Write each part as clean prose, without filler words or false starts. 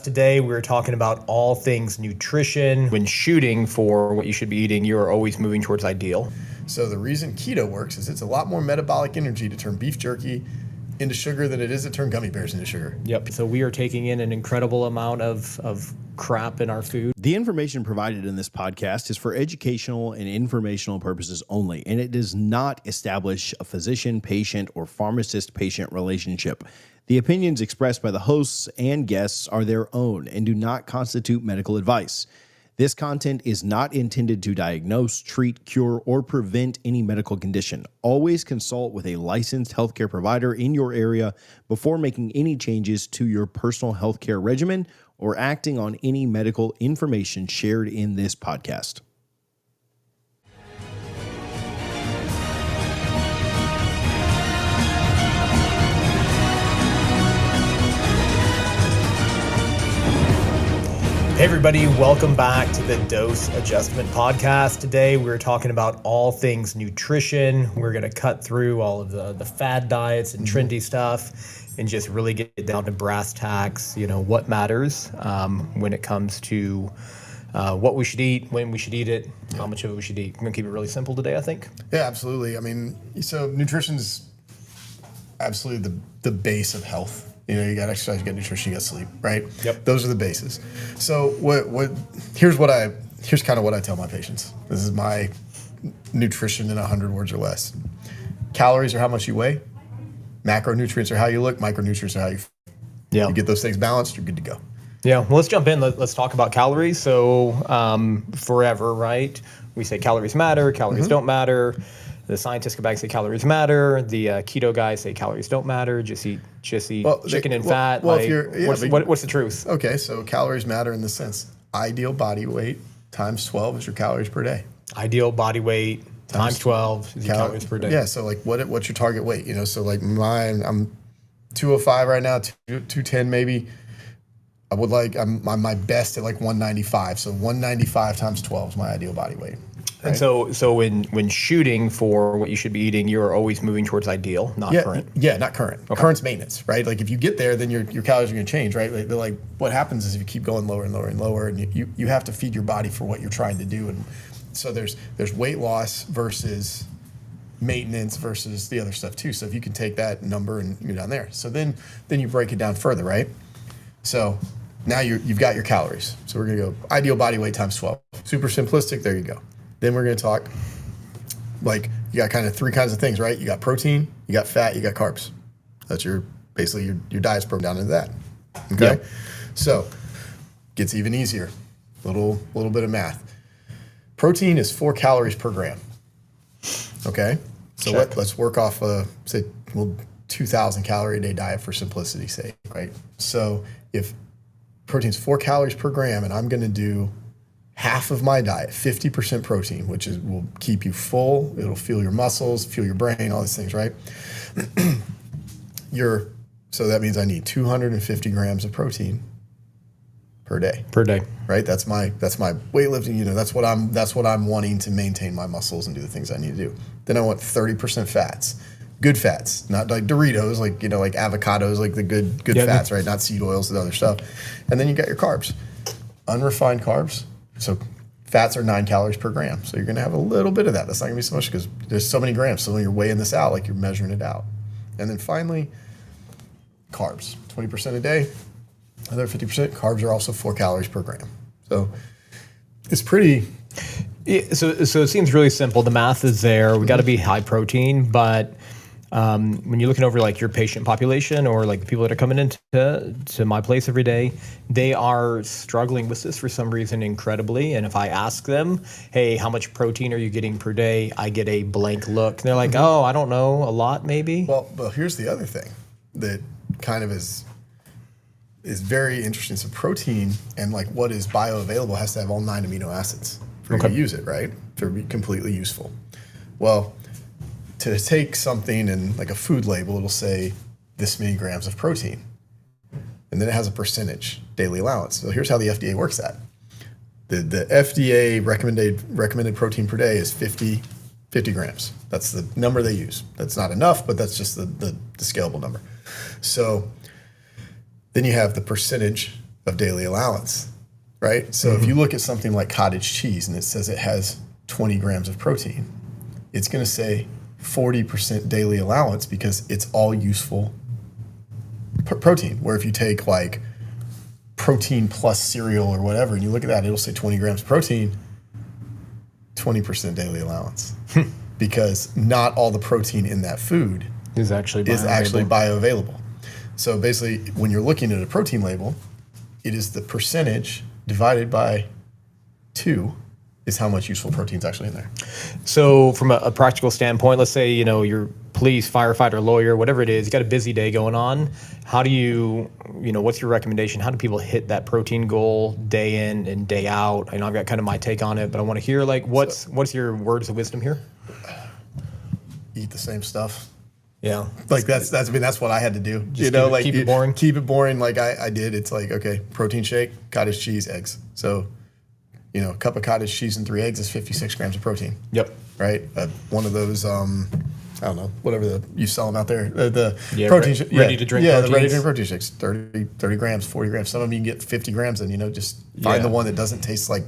Today, we're talking about all things nutrition. When shooting for what you should be eating, you are always moving towards ideal. So the reason keto works is it's a lot more metabolic energy to turn beef jerky into sugar than it is to turn gummy bears into sugar. Yep. So we are taking in an incredible amount of crap in our food. The information provided in this podcast is for educational and informational purposes only, and it does not establish a physician-patient or pharmacist-patient relationship. The opinions expressed by the hosts and guests are their own and do not constitute medical advice. This content is not intended to diagnose, treat, cure, or prevent any medical condition. Always consult with a licensed healthcare provider in your area before making any changes to your personal healthcare regimen or acting on any medical information shared in this podcast. Hey everybody, welcome back to the Dose Adjustment Podcast. Today we're talking about all things nutrition. We're going to cut through all of the fad diets and trendy stuff and just really get down to brass tacks, what matters when it comes to what we should eat, when we should eat it, how much of it we should eat. We're going to keep it really simple today, I think. Yeah, absolutely. I mean, so nutrition's absolutely the base of health. You got exercise, you got nutrition, you got sleep, right? Yep. Those are the bases. So here's kind of what I tell my patients. This is my nutrition in 100 words or less. Calories are how much you weigh. Macronutrients are how you look. Micronutrients are how you feel. Yeah. You get those things balanced, you're good to go. Yeah, well, let's jump in. Let's talk about calories. So forever, right? We say calories matter, calories don't matter. The scientists come back and say calories matter. The keto guys say calories don't matter. Just eat chicken and fat. Well, what's the truth? Okay, so calories matter in the sense ideal body weight times 12 is your calories per day. Ideal body weight times 12 is your calories per day. Yeah, so like what's your target weight? So like I'm 205 right now, 210 maybe. I would I'm my best at like 195. So 195 times 12 is my ideal body weight. Right? And so when shooting for what you should be eating, you're always moving towards ideal, not current. Yeah, not current. Okay. Current's maintenance, right? Like if you get there, then your calories are going to change, right? Like what happens is if you keep going lower and lower and lower, and you have to feed your body for what you're trying to do, and so there's weight loss versus maintenance versus the other stuff too. So if you can take that number and you're down there, so then you break it down further, right? So now you've got your calories. So we're going to go ideal body weight times 12. Super simplistic. There you go. Then we're going to talk, you got kind of three kinds of things, right? You got protein, you got fat, you got carbs. That's basically your diet's broken down into that. Okay? Yep. So, gets even easier. Little bit of math. Protein is 4 calories per gram. Okay? So let's work off 2,000 calorie a day diet for simplicity's sake, right? So if protein's 4 calories per gram and I'm going to do half of my diet, 50% protein, which will keep you full. It'll fuel your muscles, fuel your brain, all these things, right? So that means I need 250 grams of protein per day. Per day. Right? That's my weightlifting, that's what I'm wanting to maintain my muscles and do the things I need to do. Then I want 30% fats. Good fats, not like Doritos, like avocados, like the good fats, right? Not seed oils and other stuff. And then you got your carbs. Unrefined carbs. So fats are 9 calories per gram. So you're going to have a little bit of that. That's not going to be so much because there's so many grams. So when you're weighing this out, you're measuring it out. And then finally, carbs, 20% a day, another 50%. Carbs are also 4 calories per gram. So it's pretty. Yeah, so it seems really simple. The math is there. We got to be high protein, but when you're looking over your patient population or the people that are coming into my place every day, they are struggling with this for some reason incredibly. And if I ask them, hey, how much protein are you getting per day? I get a blank look. And they're like, oh, I don't know, a lot maybe. Well, here's the other thing that kind of is very interesting. So protein and what is bioavailable has to have all 9 amino acids for you to use it, right? To be completely useful. Well, to take something and a food label, it'll say this many grams of protein. And then it has a percentage daily allowance. So here's how the FDA works that. The FDA recommended protein per day is 50 grams. That's the number they use. That's not enough, but that's just the scalable number. So then you have the percentage of daily allowance, right? So if you look at something like cottage cheese and it says it has 20 grams of protein, it's going to say 40% daily allowance because it's all useful protein. Where if you take like protein plus cereal or whatever, and you look at that, it'll say 20 grams of protein, 20% daily allowance. Because not all the protein in that food is actually bioavailable. So basically, when you're looking at a protein label, it is the percentage divided by 2 is how much useful protein is actually in there. So from a practical standpoint, let's say, you're police, firefighter, lawyer, whatever it is, you got a busy day going on. How do you what's your recommendation? How do people hit that protein goal day in and day out? I know I've got kind of my take on it, but I want to hear what's your words of wisdom here? Eat the same stuff. Yeah. Like that's what I had to do. Just keep it boring. Keep it boring like I did. It's like, okay, protein shake, cottage cheese, eggs. So, a cup of cottage cheese and 3 eggs is 56 grams of protein. Yep. Right? One of those, I don't know, whatever you sell them out there. Ready to drink proteins. the ready to drink protein shakes, 30 grams, 40 grams. Some of them you can get 50 grams in, just find the one that doesn't taste like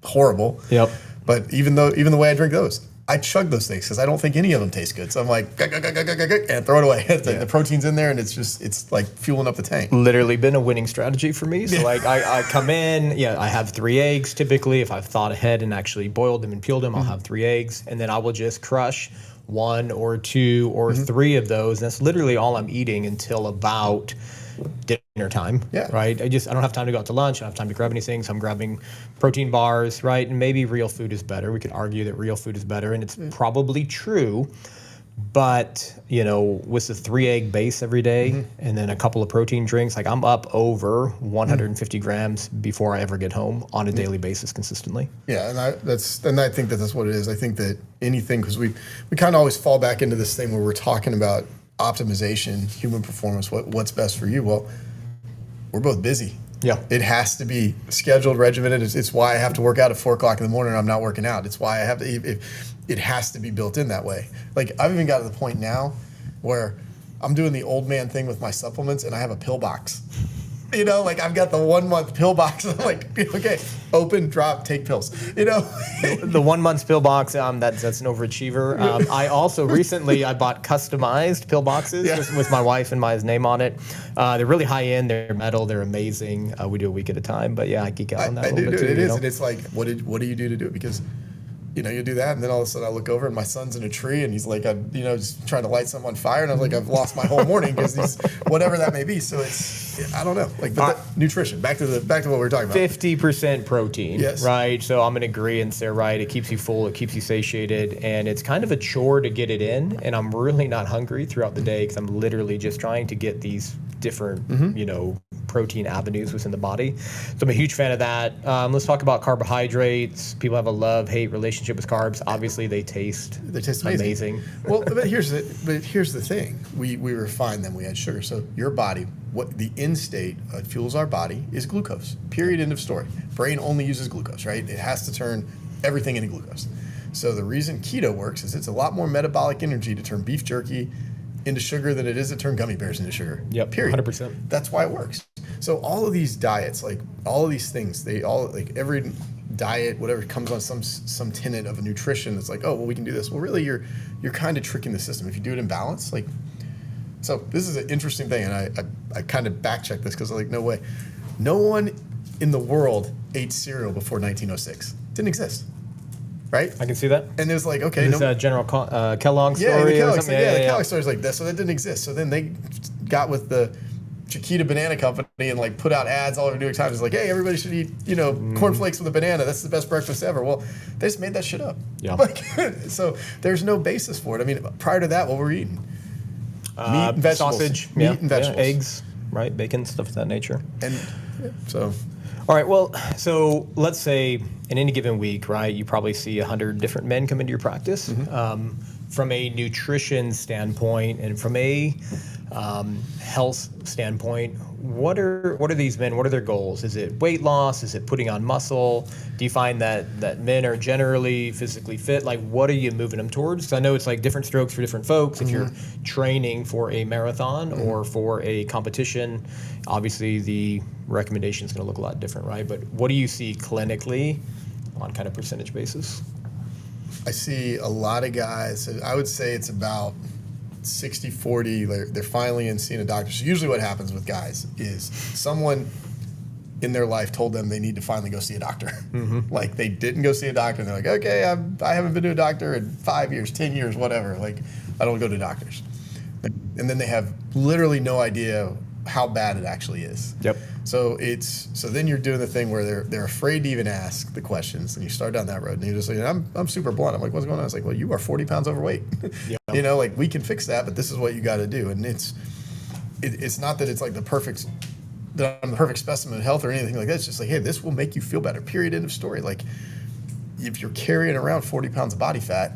horrible. Yep. But even the way I drink those, I chug those things because I don't think any of them taste good. So I'm like, and throw it away. The protein's in there, and it's like fueling up the tank. Literally been a winning strategy for me. So I come in, I have 3 eggs typically. If I've thought ahead and actually boiled them and peeled them, I'll have 3 eggs, and then I will just crush 1 or 2 or 3 of those. And that's literally all I'm eating until about dinner time, right? I don't have time to go out to lunch. I don't have time to grab anything, so I'm grabbing protein bars, right? And maybe real food is better. We could argue that real food is better, and it's probably true. But, with the 3 egg base every day and then a couple of protein drinks, like I'm up over 150 grams before I ever get home on a daily basis consistently. Yeah, and I think that's what it is. I think that anything, because we kind of always fall back into this thing where we're talking about optimization, human performance, what's best for you. Well, we're both busy. Yeah. It has to be scheduled, regimented. It's why I have to work out at 4 o'clock in the morning and I'm not working out. It's why I have to, it has to be built in that way. Like I've even got to the point now where I'm doing the old man thing with my supplements and I have a pill box. Like I've got the 1 month pill box. I'm like, okay, open, drop, take pills. The 1 month pill box, that's an overachiever. I also recently I bought customized pill boxes with my wife and my name on it. They're really high end. They're metal. They're amazing. We do a week at a time. But I geek out on that a little bit too. It is, and it's like, what do you do to do it? Because you do that, and then all of a sudden I look over and my son's in a tree, and he's like, just trying to light something on fire, and I'm like, I've lost my whole morning because he's whatever that may be. So I don't know, nutrition. Back to what we were talking about. 50% protein, yes, right? So I'm in agreement there, right? It keeps you full, it keeps you satiated, and it's kind of a chore to get it in. And I'm really not hungry throughout the day because I'm literally just trying to get these different, protein avenues within the body. So I'm a huge fan of that. Let's talk about carbohydrates. People have a love-hate relationship with carbs. Obviously, they taste amazing. Well, but here's the thing. We refined them. We add sugar. So your body, what the end state fuels our body is glucose. Period. End of story. Brain only uses glucose, right? It has to turn everything into glucose. So the reason keto works is it's a lot more metabolic energy to turn beef jerky into sugar than it is to turn gummy bears into sugar. Yep, period. 100%. That's why it works. So all of these diets, like all of these things, they all, like every diet, whatever comes on some tenet of a nutrition, it's like, oh, well, we can do this. Well, really, you're kind of tricking the system if you do it in balance. Like, so this is an interesting thing, and I kind of backchecked this because I'm like, no way, no one in the world ate cereal before 1906. Didn't exist. Right? I can see that. And it was like, okay. This General Kellogg story the or something? The Kellogg story is like this. So that didn't exist. So then they got with the Chiquita Banana Company and like put out ads all over New York Times. It's like, hey, everybody should eat, cornflakes with a banana. That's the best breakfast ever. Well, they just made that shit up. Yeah. So there's no basis for it. I mean, prior to that, what were we eating? Meat and vegetables. Sausage. Meat and vegetables. Eggs, right? Bacon, stuff of that nature. And so... All right, well, so let's say in any given week, right, you probably see 100 different men come into your practice. From a nutrition standpoint and from a health standpoint, what are these men? What are their goals? Is it weight loss? Is it putting on muscle? Do you find that men are generally physically fit? Like, what are you moving them towards? 'Cause I know it's like different strokes for different folks. If you're training for a marathon or for a competition, obviously the recommendation is going to look a lot different, right? But what do you see clinically on kind of percentage basis? I see a lot of guys, I would say it's about 60-40, they're finally in seeing a doctor. So usually what happens with guys is someone in their life told them they need to finally go see a doctor. Like they didn't go see a doctor and they're like, okay, I haven't been to a doctor in 5 years, 10 years, whatever. Like I don't go to doctors. And then they have literally no idea how bad it actually is. Yep. So then you're doing the thing where they're afraid to even ask the questions, and you start down that road, and you're just like, I'm super blunt. I'm like, what's going on? It's like, well, you are 40 pounds overweight. Yep. You know, like we can fix that, but this is what you got to do. And it's not that it's like that I'm the perfect specimen of health or anything like that. It's just like, hey, this will make you feel better. Period. End of story. Like if you're carrying around 40 pounds of body fat,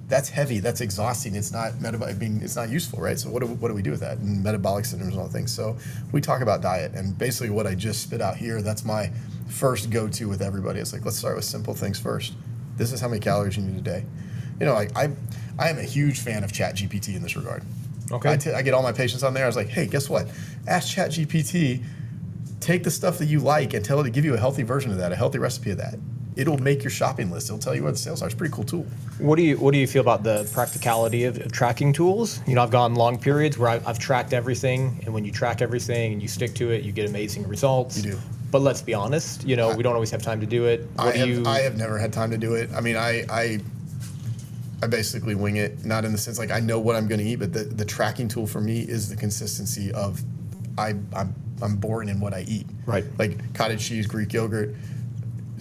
that's heavy. That's exhausting. It's not it's not useful, right? So what do we do with that? And metabolic syndromes and all things. So we talk about diet, and basically what I just spit out here, that's my first go-to with everybody. It's like, let's start with simple things first. This is how many calories you need a day. You know, like I am a huge fan of ChatGPT in this regard. Okay. I get all my patients on there. I was like, hey, guess what? Ask ChatGPT, take the stuff that you like and tell it to give you a healthy version of that, a healthy recipe of that. It'll make your shopping list. It'll tell you what the sales are. It's a pretty cool tool. What do you feel about the practicality of tracking tools? You know, I've gone long periods where I've tracked everything, and when you track everything and you stick to it, you get amazing results. You do. But let's be honest, you know, we don't always have time to do it. I have never had time to do it. I mean, I basically wing it, not in the sense like I know what I'm going to eat, but the tracking tool for me is the consistency of I'm boring in what I eat. Right. Like cottage cheese, Greek yogurt,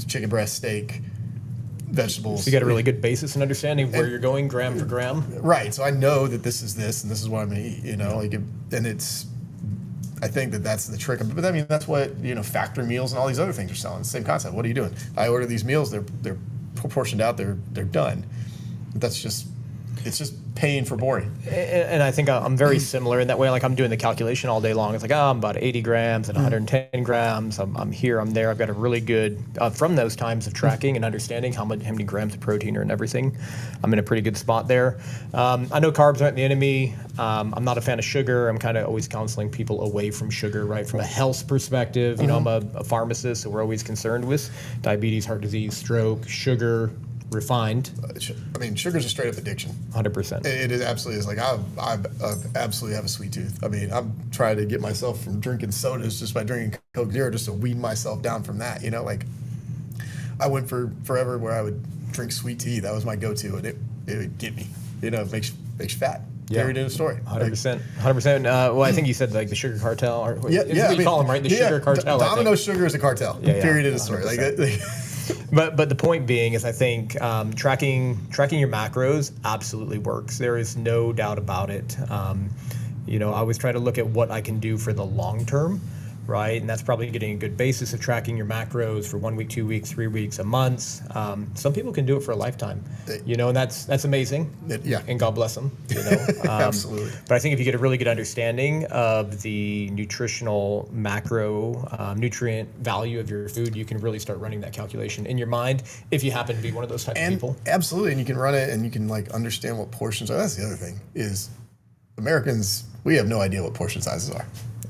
chicken breast steak, vegetables. So you got a really good basis and understanding where you're going gram for gram. Right. So I know that this is this and this is what I'm going to eat, you know, like, and I think that's the trick. But I mean, that's what, you know, factory meals and all these other things are selling. Same concept. What are you doing? I order these meals. They're proportioned out. They're done. But it's just paying for boring. And I think I'm very similar in that way. Like I'm doing the calculation all day long. It's like, I'm about 80 grams and 110 grams. I'm here, I'm there. I've got a really good, from those times of tracking and understanding how many grams of protein are in everything, I'm in a pretty good spot there. I know carbs aren't the enemy. I'm not a fan of sugar. I'm kind of always counseling people away from sugar, right? From a health perspective, you know, I'm a pharmacist, so we're always concerned with diabetes, heart disease, stroke, sugar, refined. I mean, sugar's a straight up addiction. 100%. It is absolutely is. Like I absolutely have a sweet tooth. I mean, I'm trying to get myself from drinking sodas just by drinking Coke Zero just to wean myself down from that. You know, like I went for forever where I would drink sweet tea. That was my go-to, and it would get me. You know, it makes you fat. Yeah. Carried in a story. 100%. 100%. Well, I think you said like the sugar cartel. Or, yeah. What you call them, right? The sugar cartel. Domino's sugar is a cartel. Yeah, period in a story. But the point being is I think tracking your macros absolutely works. There is no doubt about it. You know, I always try to look at what I can do for the long term, right? And that's probably getting a good basis of tracking your macros for 1 week, 2 weeks, 3 weeks, a month. Some people can do it for a lifetime, you know, and that's amazing. Yeah. And God bless them, you know. Absolutely. But I think if you get a really good understanding of the nutritional macro nutrient value of your food, you can really start running that calculation in your mind if you happen to be one of those type of people. Absolutely. And you can run it and you can like understand what portions are. That's the other thing is Americans, we have no idea what portion sizes are.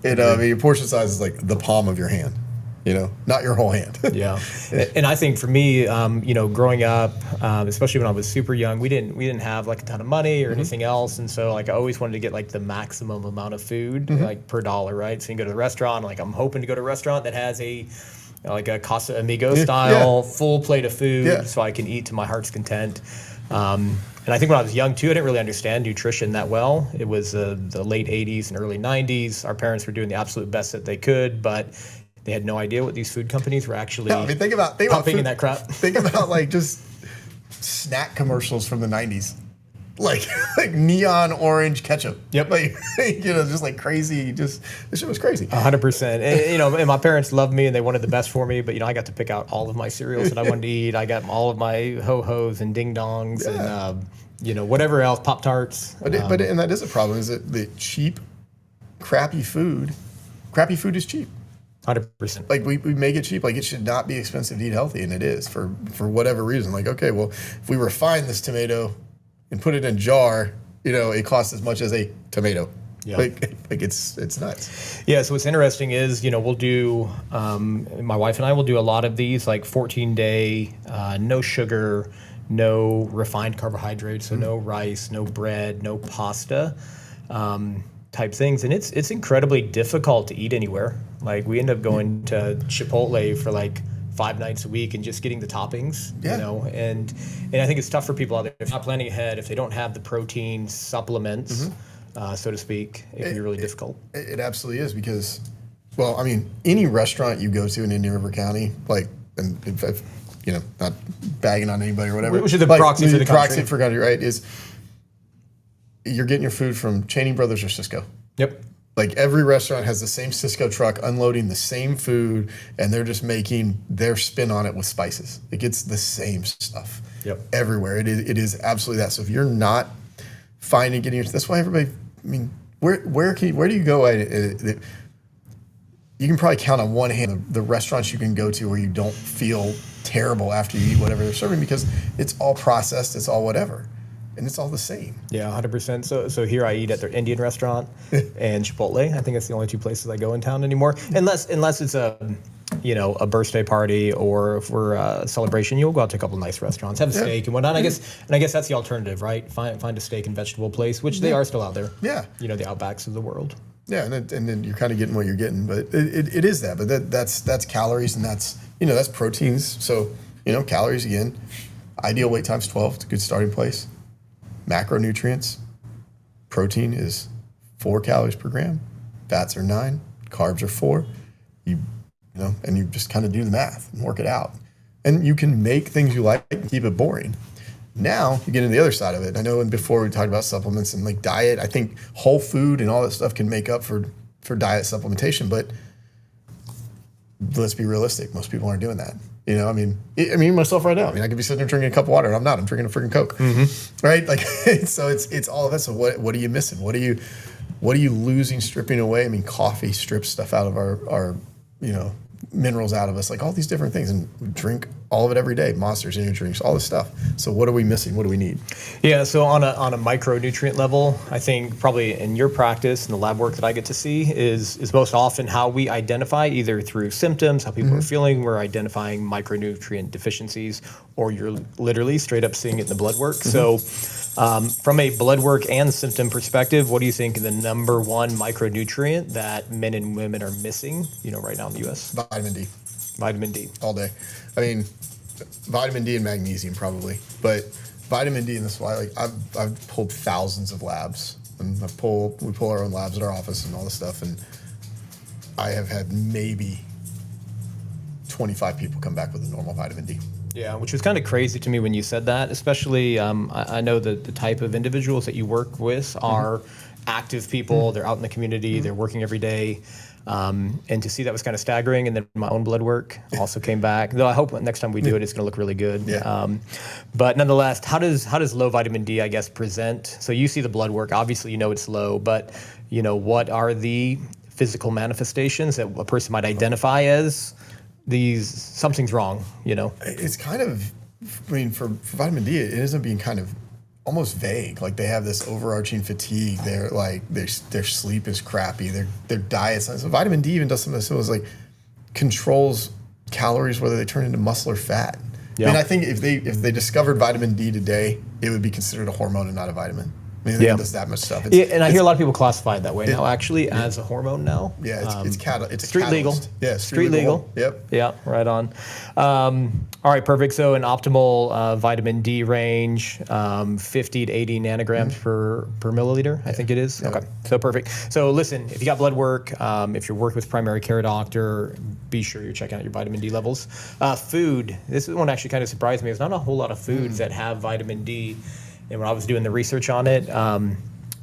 I mean, your portion size is like the palm of your hand, you know, not your whole hand. Yeah, and I think for me, you know, growing up, especially when I was super young, we didn't have like a ton of money or anything else, and so like I always wanted to get like the maximum amount of food like per dollar, right? So you go to the restaurant, like I'm hoping to go to a restaurant that has like a Casa Amigo style full plate of food, so I can eat to my heart's content. And I think when I was young too, I didn't really understand nutrition that well. It was the late 80s and early 90s. Our parents were doing the absolute best that they could, but they had no idea what these food companies were actually think about pumping food, in that crap. Think about like just snack commercials from the 90s. Like neon orange ketchup. Yep. Like, you know, just like crazy. Just this shit was crazy. 100%. And, you know, and my parents loved me and they wanted the best for me. But you know, I got to pick out all of my cereals that I wanted to eat. I got all of my ho-hos and ding dongs and you know, whatever else, Pop Tarts. But and that is a problem. Is that the cheap, crappy food crappy food is cheap. 100%. Like we make it cheap. Like it should not be expensive to eat healthy, and it is for whatever reason. Like, okay, well, if we refine this tomato and put it in a jar, it costs as much as a tomato. Yeah. Like it's nuts. Yeah. So what's interesting is, we'll do, my wife and I will do a lot of these, like 14-day, no sugar, no refined carbohydrates, so no rice, no bread, no pasta, type things. And it's incredibly difficult to eat anywhere. Like we end up going to Chipotle for like 5 nights a week and just getting the toppings, and I think it's tough for people out there. If they're not planning ahead, if they don't have the protein supplements, so to speak, it can be really difficult. It absolutely is because, well, I mean, any restaurant you go to in Indian River County, like, and if, not bagging on anybody or whatever. Which is the proxy for the country. Proxy for country, right, is you're getting your food from Cheney Brothers or Cisco. Yep. Like every restaurant has the same Cisco truck unloading the same food, and they're just making their spin on it with spices. It gets the same stuff everywhere. It is absolutely that. So if you're not finding getting your, that's why everybody. I mean, where do you go? You can probably count on one hand the restaurants you can go to where you don't feel terrible after you eat whatever they're serving because it's all processed, it's all whatever. And it's all the same. Yeah, 100%. So here I eat at their Indian restaurant and Chipotle. I think that's the only 2 places I go in town anymore. Unless it's a birthday party or for a celebration, you'll go out to a couple of nice restaurants, have a steak and whatnot. I guess that's the alternative, right? Find a steak and vegetable place, which they are still out there. Yeah. The Outbacks of the world. Yeah, and then you're kind of getting what you're getting, but it is that. But that's calories and that's proteins. So calories again. Ideal weight times 12. It's a good starting place. Macronutrients, protein is 4 calories per gram, fats are 9, carbs are 4. And you just kind of do the math and work it out. And you can make things you like and keep it boring. Now you get into the other side of it. I know before we talked about supplements and like diet, I think whole food and all that stuff can make up for diet supplementation, but let's be realistic. Most people aren't doing that. I mean myself right now. I mean, I could be sitting there drinking a cup of water, and I'm not. I'm drinking a freaking Coke, right? Like, so it's all of that. So what are you missing? What are you losing, stripping away? I mean, coffee strips stuff out of our minerals out of us, like all these different things, and we drink all of it every day. Monsters, energy drinks, all this stuff. So what are we missing? What do we need? Yeah. So on a micronutrient level, I think probably in your practice and the lab work that I get to see is most often how we identify either through symptoms, how people are feeling, we're identifying micronutrient deficiencies, or you're literally straight up seeing it in the blood work. So from a blood work and symptom perspective, what do you think the number one micronutrient that men and women are missing, right now in the U.S.? Vitamin D. Vitamin D. All day. I mean, vitamin D and magnesium probably, but vitamin D, and this is why, like, I've pulled thousands of labs, and we pull our own labs at our office and all this stuff, and I have had maybe 25 people come back with a normal vitamin D. Yeah, which was kind of crazy to me when you said that, especially I know that the type of individuals that you work with are active people, they're out in the community, they're working every day. And to see that was kind of staggering. And then my own blood work also came back. Though I hope next time we do it, it's going to look really good. Yeah. But nonetheless, how does low vitamin D, I guess, present? So you see the blood work. Obviously, it's low. But what are the physical manifestations that a person might identify as something's wrong? It's kind of, I mean, for vitamin D, it ends up being kind of almost vague. Like they have this overarching fatigue. They're like their sleep is crappy. Their diet. So vitamin D even does something as simple as like controls calories, whether they turn into muscle or fat. Yeah. I mean, I think if they discovered vitamin D today, it would be considered a hormone and not a vitamin. I mean, it does that much stuff. And I hear a lot of people classify it that way now, actually, as a hormone now. Yeah, it's street legal. Yeah, street legal. Yep. Yeah, right on. All right, perfect. So an optimal vitamin D range, 50 to 80 nanograms per milliliter, I think it is. Yeah. Okay, so perfect. So listen, if you got blood work, if you're working with a primary care doctor, be sure you're checking out your vitamin D levels. Food, this is one actually kind of surprised me. There's not a whole lot of foods that have vitamin D. And when I was doing the research on it,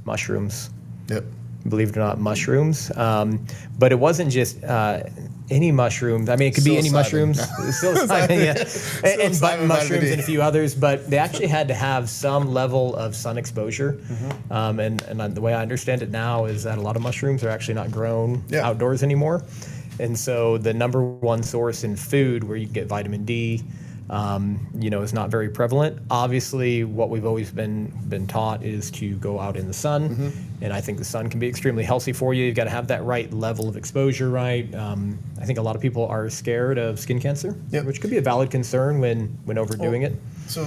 mushrooms. Yep. believe it or not, mushrooms. But it wasn't just any mushrooms. I mean, it could be any mushrooms. Psilocybin, yeah. And button mushrooms and a few others. But they actually had to have some level of sun exposure. And the way I understand it now is that a lot of mushrooms are actually not grown outdoors anymore. And so the number one source in food where you can get vitamin D, is not very prevalent. Obviously, what we've always been taught is to go out in the sun, and I think the sun can be extremely healthy for you. You've got to have that right level of exposure, right? I think a lot of people are scared of skin cancer, which could be a valid concern when overdoing it. So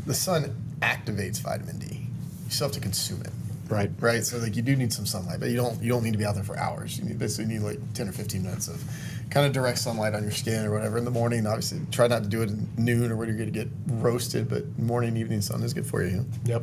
the sun activates vitamin D. You still have to consume it. Right. So like you do need some sunlight, but you don't need to be out there for hours. You basically need like 10 or 15 minutes of kind of direct sunlight on your skin or whatever in the morning. Obviously, try not to do it at noon or when you're going to get roasted, but morning and evening sun is good for you. Yep.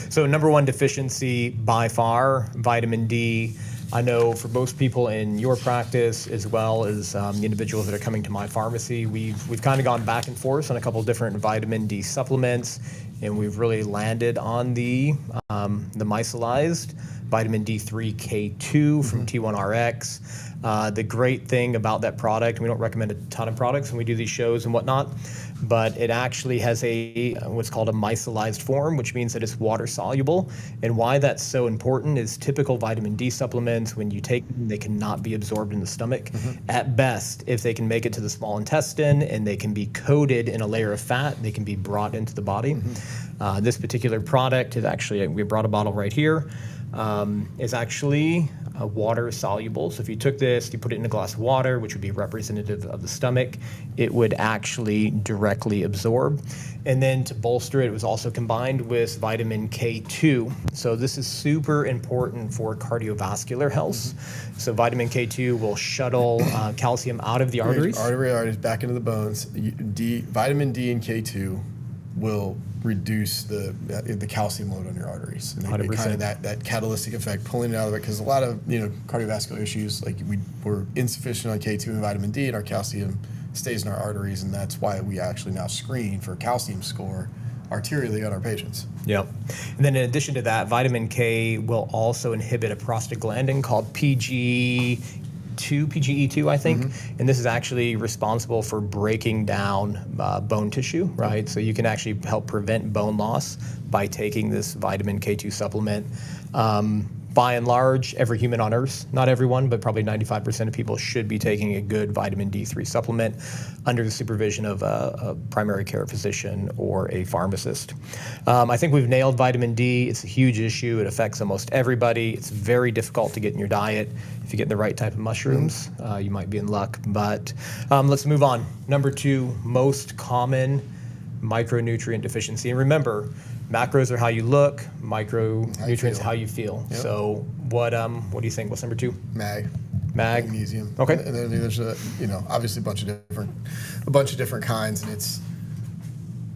So number one deficiency by far, vitamin D. I know for most people in your practice, as well as the individuals that are coming to my pharmacy, we've kind of gone back and forth on a couple of different vitamin D supplements, and we've really landed on the micellized vitamin D3 K2 from T1Rx. The great thing about that product, we don't recommend a ton of products when we do these shows and whatnot, but it actually has what's called a micellized form, which means that it's water soluble. And why that's so important is typical vitamin D supplements, when you take them, they cannot be absorbed in the stomach. At best, if they can make it to the small intestine and they can be coated in a layer of fat, they can be brought into the body. This particular product is actually, we brought a bottle right here, is actually water soluble. So if you took this, you put it in a glass of water, which would be representative of the stomach, it would actually directly absorb. And then to bolster it, it was also combined with vitamin K2. So this is super important for cardiovascular health. So vitamin K2 will shuttle calcium out of the arteries. Arteries back into the bones. Vitamin D and K2 will reduce the calcium load on your arteries, and they kind of that catalytic effect, pulling it out of it. Because a lot of cardiovascular issues, like we're insufficient on K2 and vitamin D, and our calcium stays in our arteries, and that's why we actually now screen for calcium score arterially on our patients. Yep. And then in addition to that, vitamin K will also inhibit a prostaglandin called PGE2, I think, and this is actually responsible for breaking down bone tissue, right? So you can actually help prevent bone loss by taking this vitamin K2 supplement. By and large, every human on Earth, not everyone, but probably 95% of people should be taking a good vitamin D3 supplement under the supervision of a primary care physician or a pharmacist. I think we've nailed vitamin D. It's a huge issue. It affects almost everybody. It's very difficult to get in your diet. If you get the right type of mushrooms, you might be in luck. But let's move on. Number 2, most common micronutrient deficiency. And remember, macros are how you look, micronutrients are how you feel. Yep. So what do you think? What's number 2? Magnesium. Okay. And then there's obviously a bunch of different kinds, and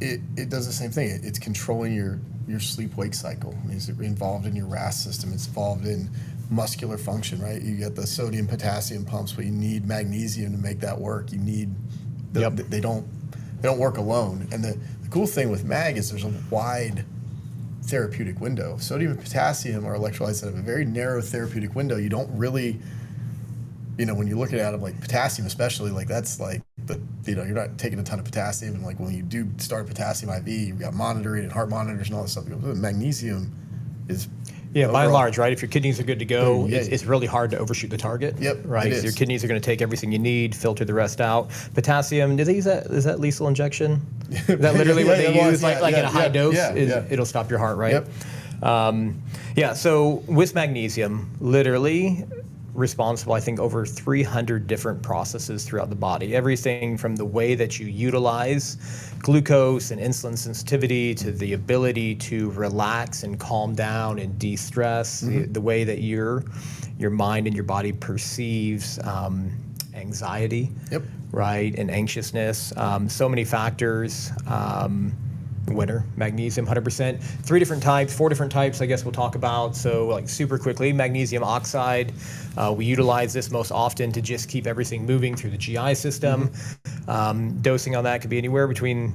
it does the same thing. It's controlling your sleep-wake cycle. It's involved in your RAS system. It's involved in muscular function, right? You get the sodium potassium pumps, but you need magnesium to make that work. You need they don't work alone. And the cool thing with mag is there's a wide therapeutic window. Sodium and potassium are electrolytes that have a very narrow therapeutic window. You don't really, when you look at them, like potassium especially, like that's like you're not taking a ton of potassium, and like when you do start potassium IV, you've got monitoring and heart monitors and all this stuff. Magnesium is by and large, right? If your kidneys are good to go, it's really hard to overshoot the target. Yep, right. It is. Your kidneys are going to take everything you need, filter the rest out. Potassium, do they use that? Is that lethal injection? Is that literally what they use? Like at a high dose, it'll stop your heart, right? Yep. So with magnesium, literally responsible, I think, over 300 different processes throughout the body. Everything from the way that you utilize glucose and insulin sensitivity to the ability to relax and calm down and de-stress, the way that your mind and your body perceives anxiety, right, and anxiousness. So many factors. Winner, magnesium, 100%. 4 different types, I guess we'll talk about. So like super quickly, magnesium oxide. We utilize this most often to just keep everything moving through the GI system. Dosing on that could be anywhere between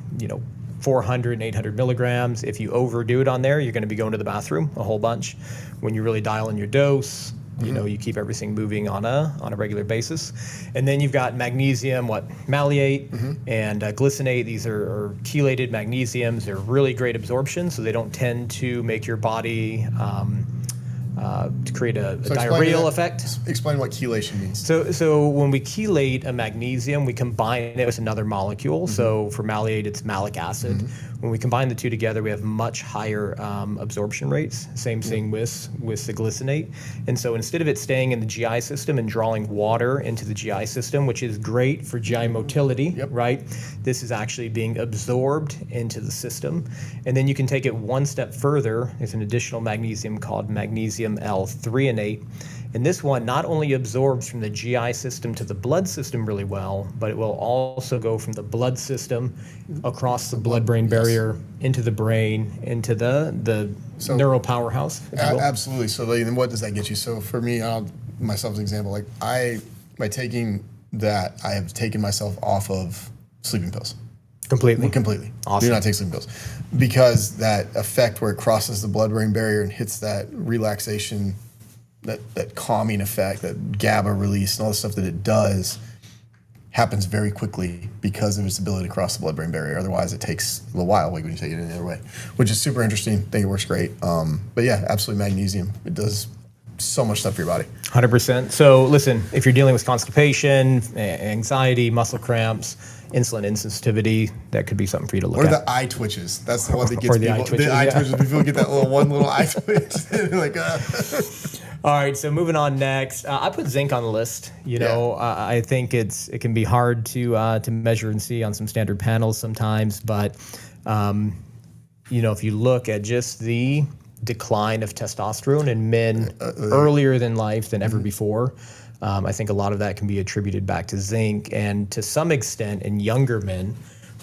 400 and 800 milligrams. If you overdo it on there, you're going to be going to the bathroom a whole bunch. When you really dial in your dose, You keep everything moving on a regular basis. And then you've got magnesium, malleate and glycinate. These are chelated magnesiums. They're really great absorption, so they don't tend to make your body to create a diarrheal effect. Explain what chelation means. So when we chelate a magnesium, we combine it with another molecule. So for malleate, it's malic acid. When we combine the two together, we have much higher absorption rates. Same thing with the glycinate. And so instead of it staying in the GI system and drawing water into the GI system, which is great for GI motility, right? This is actually being absorbed into the system. And then you can take it one step further. There's an additional magnesium called magnesium L-threonate. And this one not only absorbs from the GI system to the blood system really well, but it will also go from the blood system across the blood-brain barrier into the brain, into the neural powerhouse. Absolutely. So then what does that get you? So for me, myself as an example, like by taking that, I have taken myself off of sleeping pills. Completely. Awesome. Do not take sleeping pills. Because that effect where it crosses the blood-brain barrier and hits that relaxation, that calming effect, that GABA release and all the stuff that it does happens very quickly because of its ability to cross the blood-brain barrier. Otherwise, it takes a little while when you take it in the other way, which is super interesting. I think it works great. But yeah, absolutely magnesium. It does so much stuff for your body. 100%. So listen, if you're dealing with constipation, anxiety, muscle cramps, insulin insensitivity, that could be something for you to look at. Or the eye twitches. That's the one that gets Or the people. eye twitches, the eye twitches. People get that little eye twitch. Like, All right, so moving on next. I put zinc on the list. I think it can be hard to measure and see on some standard panels sometimes, but if you look at just the decline of testosterone in men earlier than life than ever before, I think a lot of that can be attributed back to zinc, and to some extent in younger men,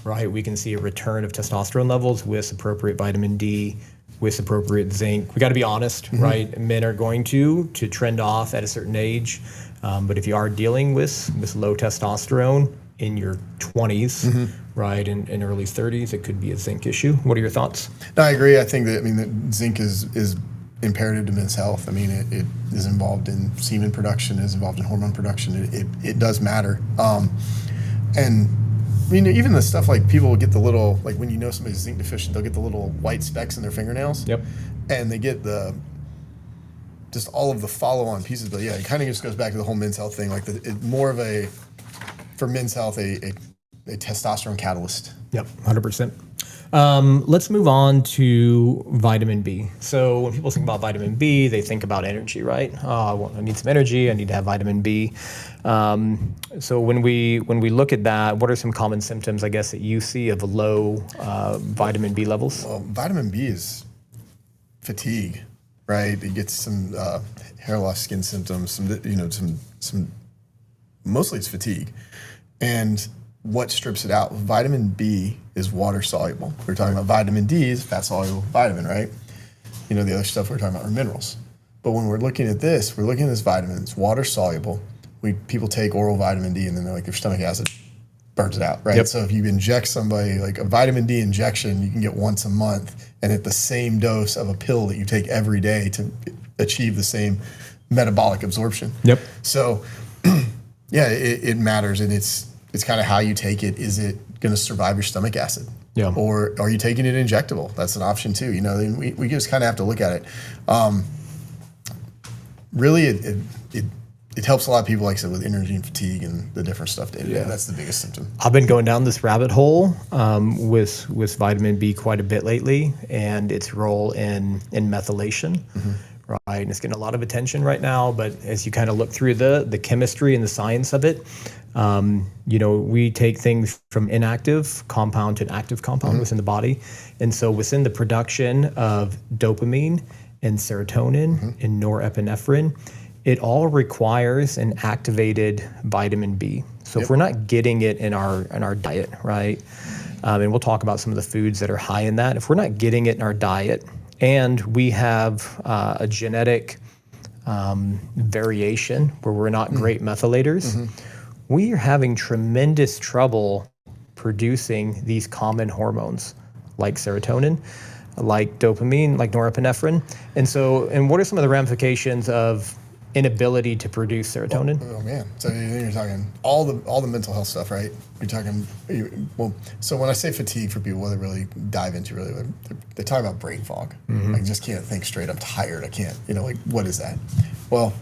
right, we can see a return of testosterone levels with appropriate vitamin D, with appropriate zinc. We got to be honest, right? Men are going to trend off at a certain age, but if you are dealing with low testosterone in your 20s, right, and early 30s, it could be a zinc issue. What are your thoughts? No, I agree. I think that zinc is imperative to men's health. I mean, it is involved in semen production, is involved in hormone production. It does matter. And I mean, even the stuff like people will get the little, like when somebody's zinc deficient, they'll get the little white specks in their fingernails. Yep. And they get just all of the follow-on pieces. But yeah, it kind of just goes back to the whole men's health thing. Like more of for men's health, a testosterone catalyst. Yep, 100%. Let's move on to vitamin B. So when people think about vitamin B, they think about energy, right? Oh, I need some energy. I need to have vitamin B. So when we look at that, what are some common symptoms, I guess, that you see of low vitamin B levels? Well, vitamin B is fatigue, right? It gets some hair loss, skin symptoms, some mostly it's fatigue. And what strips it out? Vitamin B is water soluble. We're talking about vitamin D is fat soluble vitamin, right? The other stuff we're talking about are minerals. But when we're looking at this, we're looking at this vitamin. It's water soluble. People take oral vitamin D and then they're like, their stomach acid burns it out, right? Yep. So if you inject somebody like a vitamin D injection, you can get once a month and at the same dose of a pill that you take every day to achieve the same metabolic absorption. Yep. So yeah, it matters, and it's kind of how you take it. Is it going to survive your stomach acid? Yeah. Or are you taking it injectable? That's an option too. We just kind of have to look at it. Really, it helps a lot of people, like I said, with energy and fatigue and the different stuff day to day. That's the biggest symptom. I've been going down this rabbit hole with vitamin B quite a bit lately, and its role in methylation. Right, and it's getting a lot of attention right now. But as you kind of look through the chemistry and the science of it, we take things from inactive compound to an active compound within the body, and so within the production of dopamine and serotonin and norepinephrine, it all requires an activated vitamin B. So if we're not getting it in our diet, right, and we'll talk about some of the foods that are high in that. If we're not getting it in our diet, and we have a genetic variation where we're not great methylators, we are having tremendous trouble producing these common hormones like serotonin, like dopamine, like norepinephrine. And what are some of the ramifications of inability to produce serotonin. Oh man! So you're talking all the mental health stuff, right? You're talking So when I say fatigue for people, what they really dive into, they talk about brain fog. I just can't think straight. I'm tired. I can't. Like what is that? Well,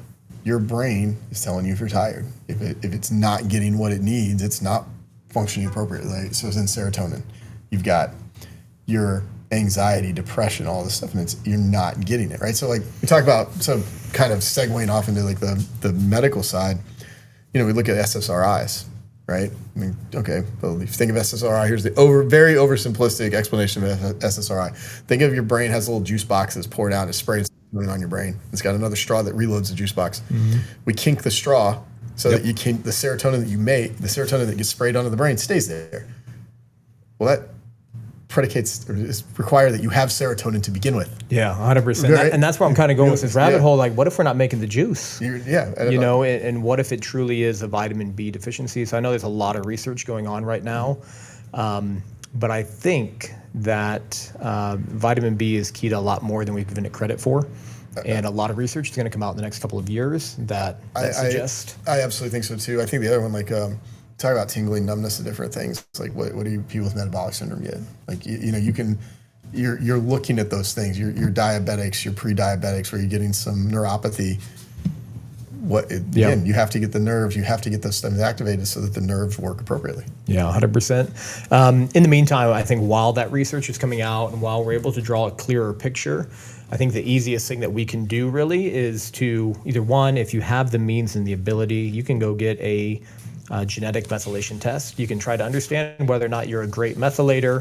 your brain is telling you if you're tired. If it's not getting what it needs, it's not functioning appropriately. Right? So it's in serotonin. You've got your anxiety, depression, all this stuff, and you're not getting it, right? So like we talk about, so kind of segueing off into like the medical side, we look at SSRIs, right? I mean, okay, well, if you think of SSRI, here's the very oversimplistic explanation of SSRI. Think of your brain has a little juice box that's poured out, it's sprayed on your brain. It's got another straw that reloads the juice box. We kink the straw so that you kink the serotonin that you make, the serotonin that gets sprayed onto the brain stays there. Well, that predicates or is required that you have serotonin to begin with. Yeah, 100%. Right? And that's where I'm kind of going with this rabbit hole. Like, what if we're not making the juice? And what if it truly is a vitamin B deficiency? So I know there's a lot of research going on right now, but I think that vitamin B is key to a lot more than we've given it credit for. And a lot of research is going to come out in the next couple of years that suggests. I absolutely think so too. I think the other one, like, talk about tingling, numbness, and different things. It's like, what do people with metabolic syndrome get? Like, you're looking at those things. You're diabetics, you're pre-diabetics, where you're getting some neuropathy. Again, you have to get the nerves, you have to get those things activated so that the nerves work appropriately. Yeah, 100%. In the meantime, I think while that research is coming out and while we're able to draw a clearer picture, I think the easiest thing that we can do really is to either one, if you have the means and the ability, you can go get a genetic methylation test. You can try to understand whether or not you're a great methylator,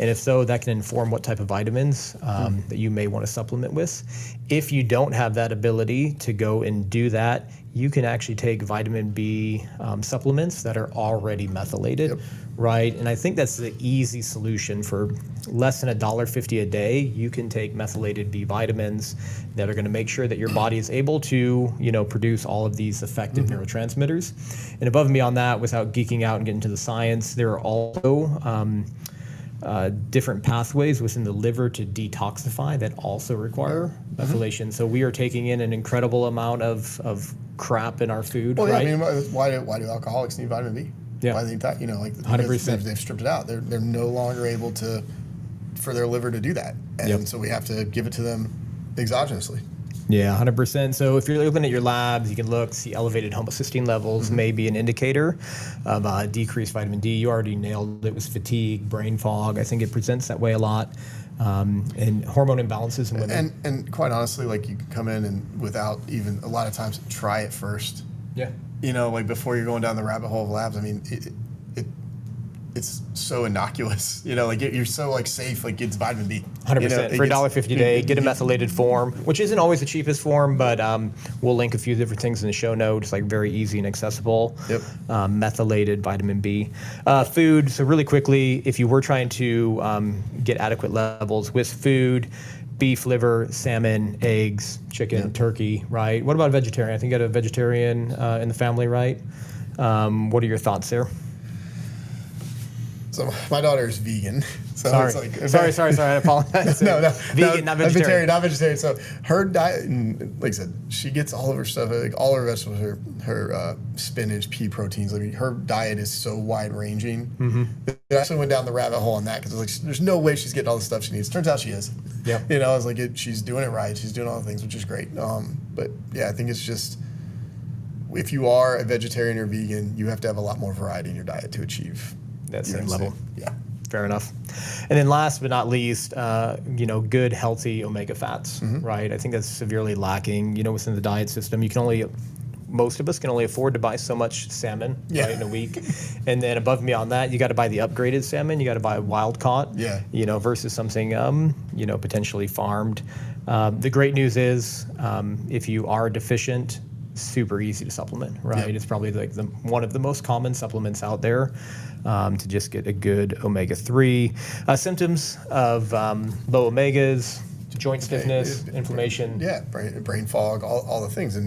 and if so, that can inform what type of vitamins that you may want to supplement with. If you don't have that ability to go and do that, you can actually take vitamin B supplements that are already methylated, right? And I think that's the easy solution. For less than $1.50 a day, you can take methylated B vitamins that are going to make sure that your body is able to, produce all of these effective neurotransmitters. And above and beyond that, without geeking out and getting into the science, there are also different pathways within the liver to detoxify that also require methylation. So we are taking in an incredible amount of crap in our food. Well, yeah, right? I mean, why do alcoholics need vitamin B? Yeah. Why do they need that? 100%. They've stripped it out. They're no longer able for their liver to do that, and so we have to give it to them exogenously. Yeah, 100%. So if you're looking at your labs, you can see elevated homocysteine levels may be an indicator of decreased vitamin D. You already nailed it with fatigue, brain fog. I think it presents that way a lot. And hormone imbalances in women. And quite honestly, like, you can come in and without even, a lot of times, try it first. Yeah. Like before you're going down the rabbit hole of labs. I mean, it's so innocuous, like you're so like safe, like it's vitamin B. 100%. For $1.50 a day, get a methylated form, which isn't always the cheapest form, but we'll link a few different things in the show notes, like very easy and accessible. Methylated vitamin B. Food, so really quickly, if you were trying to get adequate levels with food, beef liver, salmon, eggs, chicken, turkey, right? What about vegetarian? I think you got a vegetarian in the family, right? What are your thoughts there? So my daughter is vegan. So sorry. It's like, sorry. I apologize. no, vegan, not vegetarian. Not vegetarian. So her diet, and like I said, she gets all of her stuff, like all her vegetables, her spinach, pea proteins. I mean, her diet is so wide ranging. I actually went down the rabbit hole on that because I was like, there's no way she's getting all the stuff she needs. Turns out she is. Yeah. I was like, she's doing it right. She's doing all the things, which is great. But yeah, I think it's just, if you are a vegetarian or vegan, you have to have a lot more variety in your diet to achieve that same level. Yeah. Fair enough. And then last but not least, good, healthy omega fats, right? I think that's severely lacking, within the diet system. Most of us can only afford to buy so much salmon right, in a week. And then above and beyond that, you got to buy the upgraded salmon. You got to buy wild caught, versus something, potentially farmed. The great news is if you are deficient, super easy to supplement, right? It's probably like one of the most common supplements out there to just get a good omega-3. Symptoms of low omegas, joint stiffness, inflammation. Yeah, brain fog, all the things.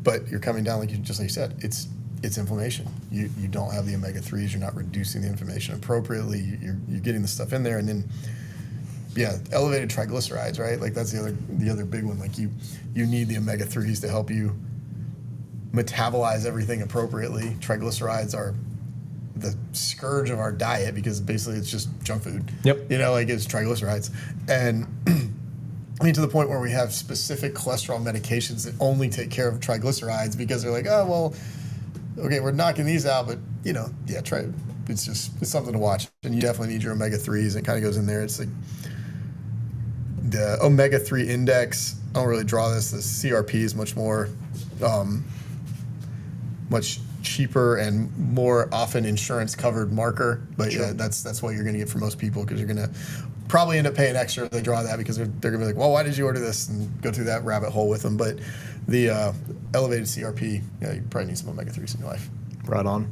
But you're coming down, like you said, it's inflammation. You don't have the omega-3s, you're not reducing the inflammation appropriately, you're getting the stuff in there, and then elevated triglycerides, right? Like that's the other big one. Like you need the omega-3s to help you metabolize everything appropriately. Triglycerides are the scourge of our diet because basically it's just junk food. Yep. You know, like it's triglycerides. And I mean, to the point where we have specific cholesterol medications that only take care of triglycerides because they're like, oh, well, okay, we're knocking these out, but, you know, yeah, it's something to watch. And you definitely need your omega-3s. It kind of goes in there. It's like the omega-3 index. I don't really draw this. The CRP is much more, much cheaper and more often insurance covered marker. But Sure. yeah, that's what you're going to get for most people because you're going to probably end up paying extra if they draw that because they're going to be like, well, why did you order this? And go through that rabbit hole with them. But the elevated CRP, yeah, you probably need some omega-3s in your life. Right on.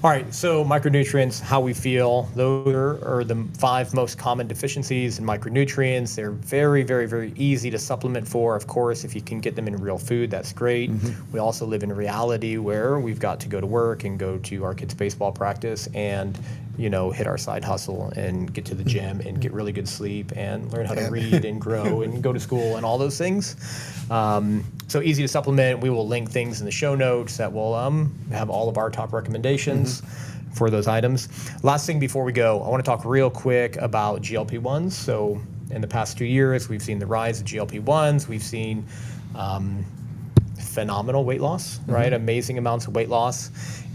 All right, so micronutrients, how we feel. Those are the 5 most common deficiencies in micronutrients. They're very, very, very easy to supplement for. Of course, if you can get them in real food, that's great. We also live in a reality where we've got to go to work and go to our kids' baseball practice and, you know, hit our side hustle and get to the gym and get really good sleep and learn how to read and grow and go to school and all those things. So easy to supplement. We will link things in the show notes that will have all of our top recommendations for those items. Last thing before we go, I want to talk real quick about GLP-1s. So in the past 2 years, we've seen the rise of GLP-1s. We've seen phenomenal weight loss, right? Amazing amounts of weight loss.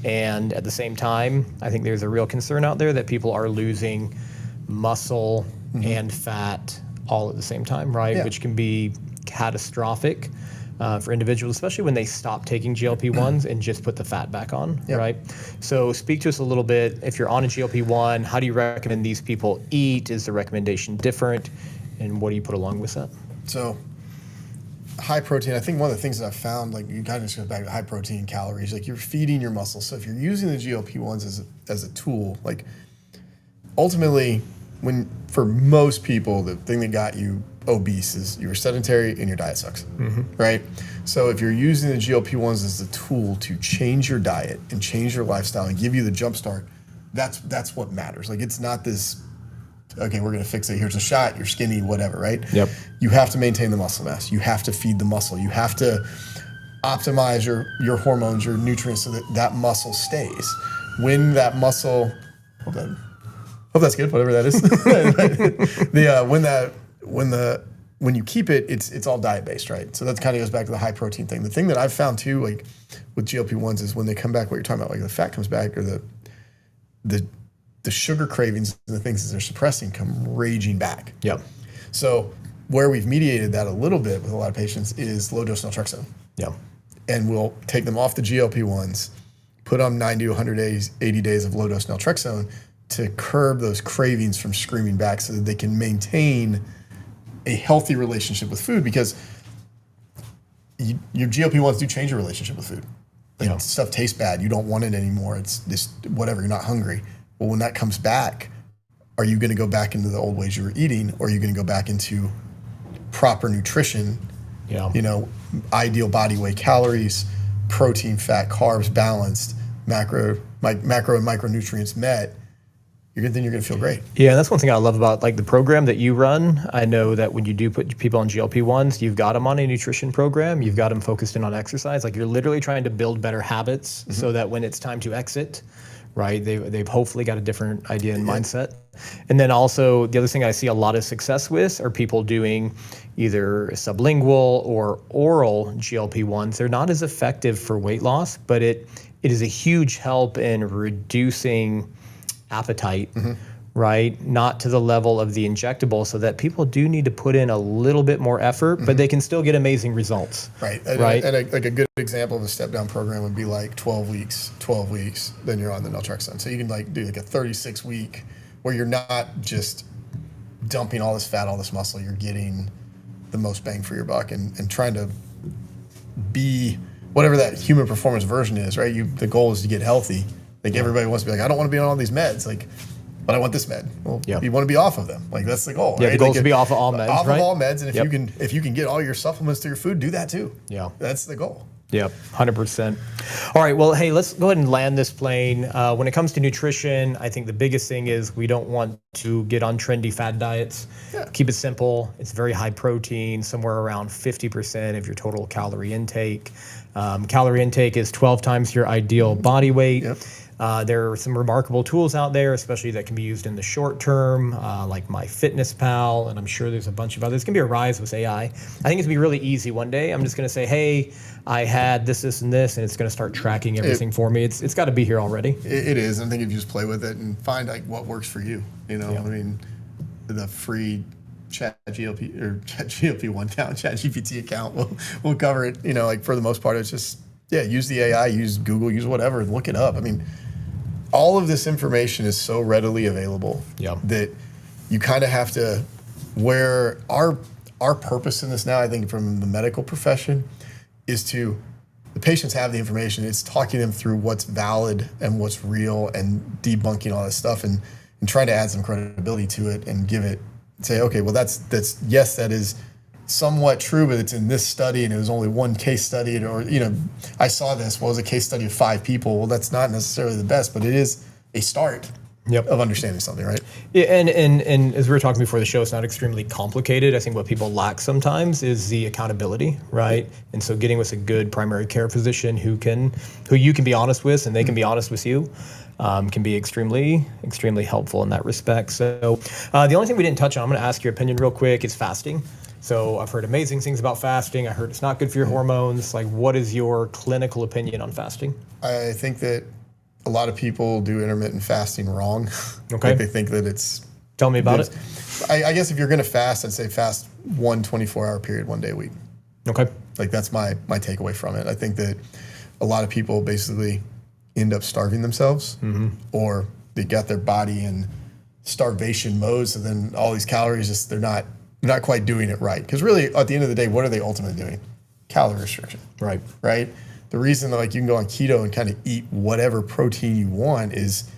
And at the same time, I think there's a real concern out there that people are losing muscle and fat all at the same time, right? Yeah. Which can be catastrophic for individuals, especially when they stop taking GLP-1s and just put the fat back on, Yep. right? So speak to us a little bit. If you're on a GLP-1, how do you recommend these people eat? Is the recommendation different? And what do you put along with that? So high protein, I think one of the things that I've found, like you kind of just go back to high protein calories, like you're feeding your muscles. So if you're using the GLP-1s as a tool, like ultimately for most people, the thing that got you obese is you were sedentary and your diet sucks, right? So if you're using the GLP-1s as a tool to change your diet and change your lifestyle and give you the jump start, that's what matters. Like it's not this, okay, we're going to fix it. Here's a shot. You're skinny, whatever, right? Yep. You have to maintain the muscle mass. You have to feed the muscle. You have to optimize your hormones, your nutrients so that muscle stays. When that muscle, hope that's good, whatever that is. When you keep it, it's all diet based, right? So that kind of goes back to the high protein thing. The thing that I've found too, like with GLP-1s, is when they come back, what you're talking about, like the fat comes back or the sugar cravings and the things that they're suppressing come raging back. Yep. So where we've mediated that a little bit with a lot of patients is low dose naltrexone. Yep. And we'll take them off the GLP-1s, put on 90 to 100 days, 80 days of low dose naltrexone to curb those cravings from screaming back so that they can maintain a healthy relationship with food, because your GLP-1s do change your relationship with food. Like stuff tastes bad. You don't want it anymore. It's just whatever. You're not hungry. Well, when that comes back, are you going to go back into the old ways you were eating, or are you going to go back into proper nutrition? Yeah. You know, ideal body weight calories, protein, fat, carbs balanced, macro and micronutrients met. Then you're going to feel great. Yeah, that's one thing I love about like the program that you run. I know that when you do put people on GLP-1s, you've got them on a nutrition program. You've got them focused in on exercise. Like you're literally trying to build better habits so that when it's time to exit, right, they've hopefully got a different idea and mindset. And then also the other thing I see a lot of success with are people doing either sublingual or oral GLP-1s. They're not as effective for weight loss, but it is a huge help in reducing appetite, right? Not to the level of the injectable, so that people do need to put in a little bit more effort, but they can still get amazing results. Right. Right. And like a good example of a step down program would be like 12 weeks, then you're on the naltrexone. So you can like do like a 36 week where you're not just dumping all this fat, all this muscle, you're getting the most bang for your buck and trying to be whatever that human performance version is, right? The goal is to get healthy. Like everybody wants to be like, I don't want to be on all these meds, like, but I want this med. Well, you want to be off of them. Like that's the goal. Yeah, right? the goal like is to be off of all meds, off right? of all meds, and if you can get all your supplements through your food, do that too. Yeah, that's the goal. Yep, 100%. All right, well, hey, let's go ahead and land this plane. When it comes to nutrition, I think the biggest thing is we don't want to get on trendy fad diets. Yeah. Keep it simple. It's very high protein, somewhere around 50% of your total calorie intake. Calorie intake is 12 times your ideal body weight. Yep. There are some remarkable tools out there, especially that can be used in the short term, like MyFitnessPal, and I'm sure there's a bunch of others. It's going to be a rise with AI. I think it's going to be really easy one day. I'm just going to say, hey, I had this, this, and this, and it's going to start tracking everything for me. It's got to be here already. It is. I think if you just play with it and find like what works for you, I mean, the free GLP-1 account, ChatGPT account will cover it. Like for the most part, it's just use the AI, use Google, use whatever, look it up. I mean, all of this information is so readily available that you kind of have to. Where our purpose in this now, I think, from the medical profession, is to the patients have the information. It's talking them through what's valid and what's real and debunking all this stuff and trying to add some credibility to it and say, okay, well, that's yes, that is somewhat true, but it's in this study and it was only one case study, or I saw this. Well, it was a case study of 5 people. Well, that's not necessarily the best, but it is a start of understanding something, right? Yeah, and as we were talking before the show, it's not extremely complicated. I think what people lack sometimes is the accountability, right? And so getting with a good primary care physician who you can be honest with and they can be honest with you. Can be extremely, extremely helpful in that respect. So the only thing we didn't touch on, I'm going to ask your opinion real quick, is fasting. So I've heard amazing things about fasting. I heard it's not good for your hormones. Like, what is your clinical opinion on fasting? I think that a lot of people do intermittent fasting wrong. Okay. Like they think that it's... Tell me about it. I guess if you're going to fast, I'd say fast 1 24-hour period, 1 day a week. Okay. Like that's my takeaway from it. I think that a lot of people basically end up starving themselves, or they got their body in starvation mode, so then all these calories, they're not quite doing it right. Because really, at the end of the day, what are they ultimately doing? Calorie restriction. Right. The reason that you can go on keto and kind of eat whatever protein you want is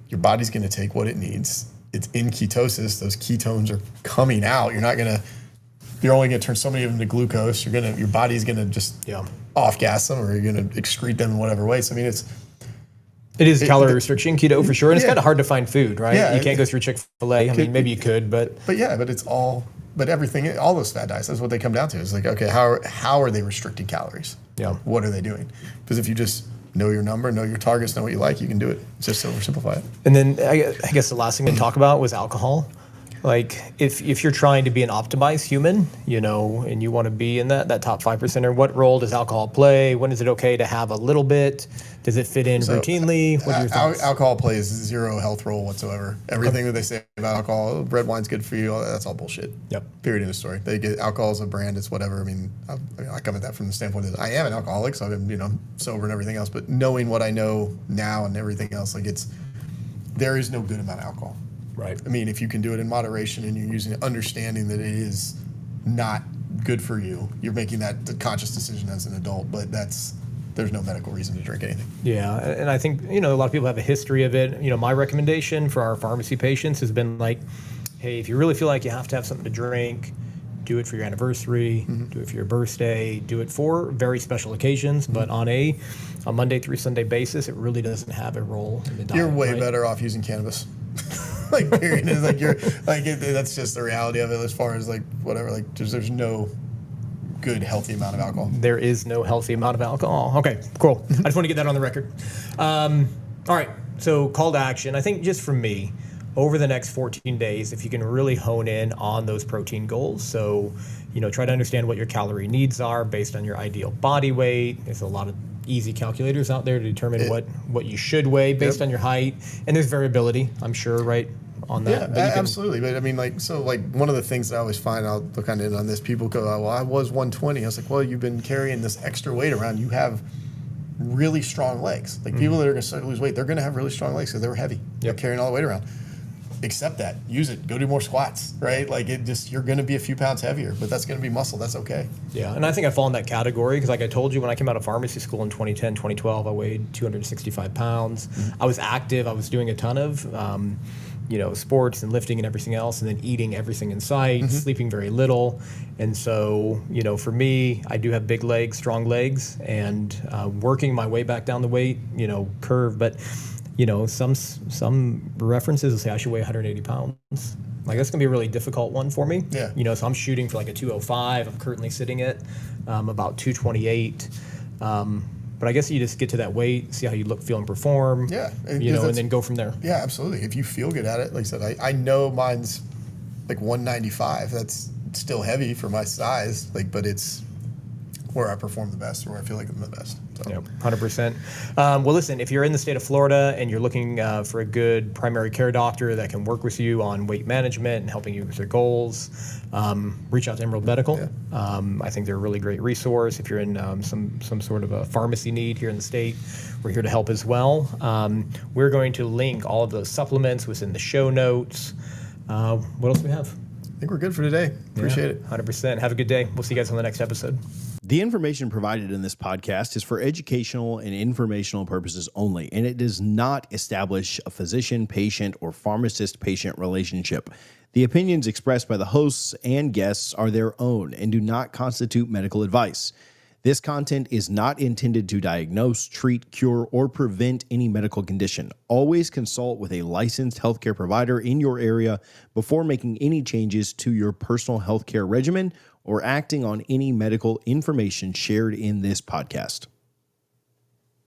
your body's going to take what it needs. It's in ketosis. Those ketones are coming out. You're only going to turn so many of them to glucose. Your body's going to just off gas them, or you're going to excrete them in whatever way. So I mean, it is calorie restriction, keto for sure, and it's kind of hard to find food, right? Yeah, you can't go through Chick-fil-A. I mean, maybe you could, but it's all. But everything, all those fat diets, that's what they come down to. It's like, okay, how are they restricting calories? Yeah. What are they doing? Because if you just know your number, know your targets, know what you like, you can do it. Just oversimplify it. And then I guess the last thing to talk about was alcohol. Like if you're trying to be an optimized human, and you want to be in that top 5%, or what role does alcohol play? When is it okay to have a little bit? Does it fit in routinely? What are your thoughts? Alcohol plays zero health role whatsoever. Everything that they say about alcohol, red wine's good for you, that's all bullshit. Yep. Period in the story. They get alcohol as a brand, it's whatever. I mean, I come at that from the standpoint that I am an alcoholic, so I've been, sober and everything else. But knowing what I know now and everything else, there is no good amount of alcohol. Right. I mean, if you can do it in moderation and you're using understanding that it is not good for you, you're making that conscious decision as an adult, but there's no medical reason to drink anything. Yeah, and I think, a lot of people have a history of it. My recommendation for our pharmacy patients has been like, hey, if you really feel like you have to have something to drink, do it for your anniversary, do it for your birthday, do it for very special occasions, but on a Monday through Sunday basis, it really doesn't have a role in the diet. You're way better off using cannabis. Period. It's that's just the reality of it as far as whatever. There's no good healthy amount of alcohol. There is no healthy amount of alcohol. Okay, cool. I just want to get that on the record. All right, so call to action. I think just for me, over the next 14 days, if you can really hone in on those protein goals. So, try to understand what your calorie needs are based on your ideal body weight. There's a lot of easy calculators out there to determine what you should weigh based on your height. And there's variability, I'm sure, right, on that. Yeah, absolutely. But I mean, one of the things that I always find, I'll kind of end on this, people go, well, I was 120. I was like, well, you've been carrying this extra weight around. You have really strong legs. People that are going to start to lose weight, they're going to have really strong legs because they were heavy. They're carrying all the weight around. Accept that. Use it. Go do more squats, right? You're going to be a few pounds heavier, but that's going to be muscle. That's okay. Yeah, and I think I fall in that category because, like I told you, when I came out of pharmacy school in 2010, 2012, I weighed 265 pounds. I was active. I was doing a ton of, sports and lifting and everything else, and then eating everything in sight, sleeping very little. And so, for me, I do have big legs, strong legs, and working my way back down the weight, curve. But some references will say I should weigh 180 pounds. That's going to be a really difficult one for me. Yeah. So I'm shooting for a 205. I'm currently sitting at about 228. But I guess you just get to that weight, see how you look, feel, and perform. Yeah, and then go from there. Yeah, absolutely. If you feel good at it, like I said, I know mine's like 195. That's still heavy for my size, but it's where I perform the best, or where I feel like I'm the best. So. Yeah, 100%. Well, listen, if you're in the state of Florida and you're looking for a good primary care doctor that can work with you on weight management and helping you with your goals, reach out to Emerald Medical. Yeah. I think they're a really great resource. If you're in some sort of a pharmacy need here in the state, we're here to help as well. We're going to link all of those supplements within the show notes. What else do we have? I think we're good for today. Appreciate it. 100%. Have a good day. We'll see you guys on the next episode. The information provided in this podcast is for educational and informational purposes only, and it does not establish a physician-patient or pharmacist-patient relationship. The opinions expressed by the hosts and guests are their own and do not constitute medical advice. This content is not intended to diagnose, treat, cure, or prevent any medical condition. Always consult with a licensed healthcare provider in your area before making any changes to your personal healthcare regimen or acting on any medical information shared in this podcast.